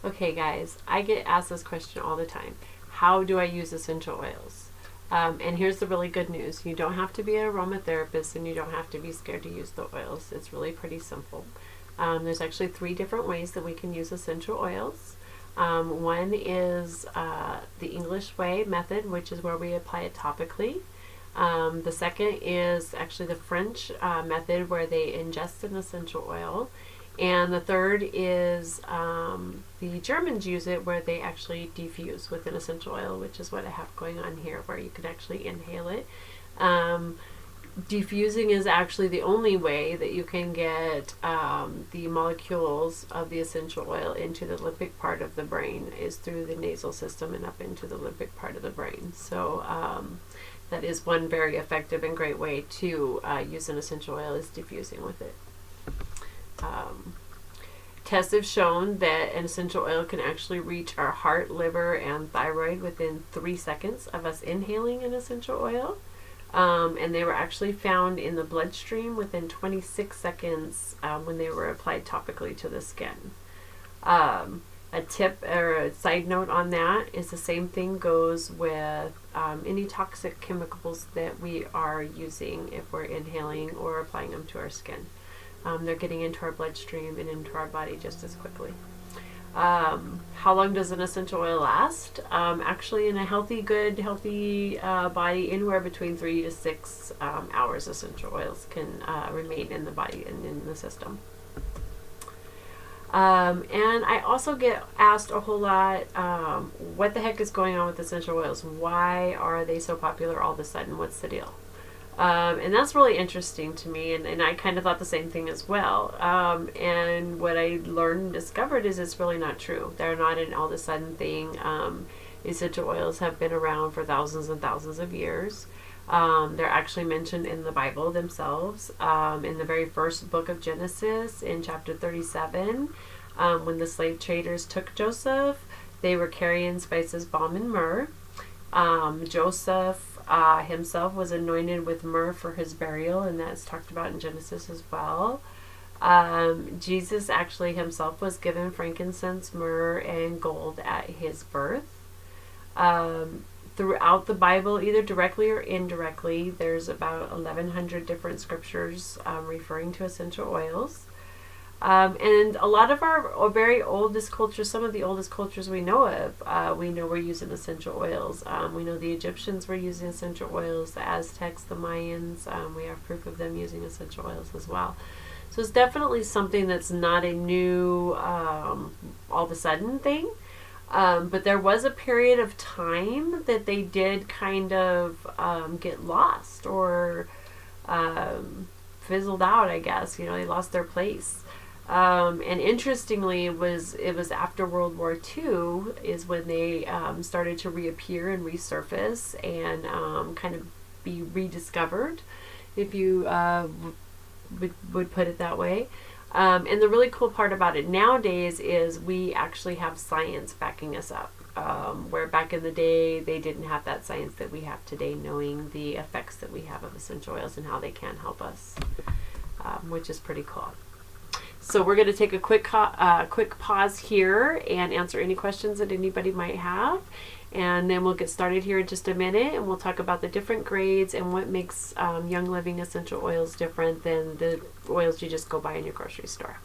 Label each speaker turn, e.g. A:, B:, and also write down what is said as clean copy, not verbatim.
A: Okay, guys, I get asked this question all the time. How do I use essential oils? And here's the really good news. You don't have to be an aromatherapist and you don't have to be scared to use the oils. It's really pretty simple. There's actually 3 different ways that we can use essential oils. One is the English way method, which is where we apply it topically. The second is actually the French method, where they ingest an essential oil. And the third is the Germans use it, where they actually diffuse with an essential oil, which is what I have going on here, where you can actually inhale it. Diffusing is actually the only way that you can get the molecules of the essential oil into the limbic part of the brain, is through the nasal system and up into the limbic part of the brain. So that is one very effective and great way to use an essential oil, is diffusing with it. Tests have shown that an essential oil can actually reach our heart, liver, and thyroid within 3 seconds of us inhaling an essential oil. And they were actually found in the bloodstream within 26 seconds when they were applied topically to the skin. A tip or a side note on that is the same thing goes with any toxic chemicals that we are using if we're inhaling or applying them to our skin. They're getting into our bloodstream and into our body just as quickly. How long does an essential oil last? Actually, in a healthy body, anywhere between 3 to 6 hours, essential oils can remain in the body and in the system. And I also get asked a whole lot, what the heck is going on with essential oils? Why are they so popular all of a sudden? What's the deal? And that's really interesting to me, and I kind of thought the same thing as well. And what I learned and discovered is it's really not true. They're not an all of a sudden thing. Essential oils have been around for thousands and thousands of years. They're actually mentioned in the Bible themselves. In the very first book of Genesis, in chapter 37, when the slave traders took Joseph, they were carrying spices, balm, and myrrh. Joseph himself was anointed with myrrh for his burial, and that's talked about in Genesis as well. Jesus actually himself was given frankincense, myrrh, and gold at his birth. Throughout the Bible, either directly or indirectly, there's about 1,100 different scriptures referring to essential oils. And a lot of our very oldest cultures, some of the oldest cultures we know of, we know we're using essential oils. We know the Egyptians were using essential oils, the Aztecs, the Mayans, we have proof of them using essential oils as well. So it's definitely something that's not a new, all of a sudden thing. But there was a period of time that they did kind of get lost or fizzled out, I guess. They lost their place. And interestingly, it was after World War II is when they started to reappear and resurface and kind of be rediscovered, if you would put it that way. And the really cool part about it nowadays is we actually have science backing us up, where back in the day they didn't have that science that we have today, knowing the effects that we have of essential oils and how they can help us, which is pretty cool. So we're going to take a quick pause here and answer any questions that anybody might have. And then we'll get started here in just a minute, and we'll talk about the different grades and what makes Young Living essential oils different than the oils you just go buy in your grocery store.